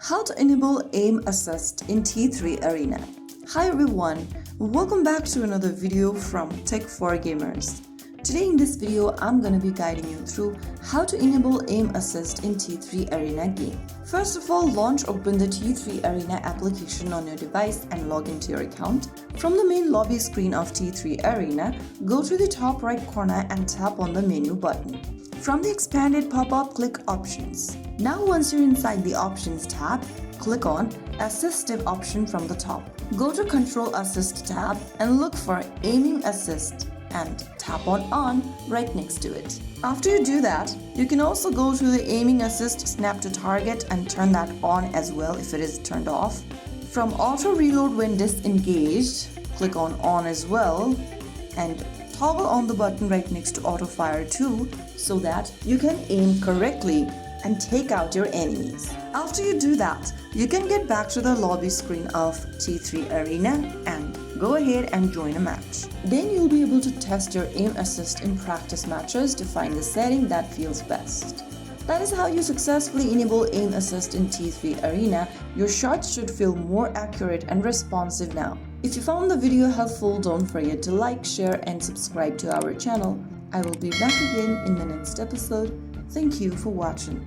How to enable aim assist in T3 Arena. Hi everyone, welcome back to another video from Tech for Gamers. Today in this video, I'm gonna be guiding you through how to enable aim assist in T3 Arena game. First of all, open the T3 Arena application on your device and log into your account. From the main lobby screen of T3 Arena, go to the top right corner and tap on the menu button. From the expanded pop-up, click Options. Now once you're inside the Options tab, click on Assistive option from the top. Go to Control Assist tab and look for Aiming Assist and tap on right next to it. After you do that, you can also go to the Aiming Assist Snap to Target and turn that on as well if it is turned off. From Auto Reload when disengaged, click on as well and toggle on the button right next to Auto Fire 2 so that you can aim correctly and take out your enemies. After you do that, you can get back to the lobby screen of T3 Arena and go ahead and join a match. Then you'll be able to test your aim assist in practice matches to find the setting that feels best. That is how you successfully enable aim assist in T3 Arena. Your shots should feel more accurate and responsive now. If you found the video helpful, don't forget to like, share and subscribe to our channel. I will be back again in the next episode. Thank you for watching.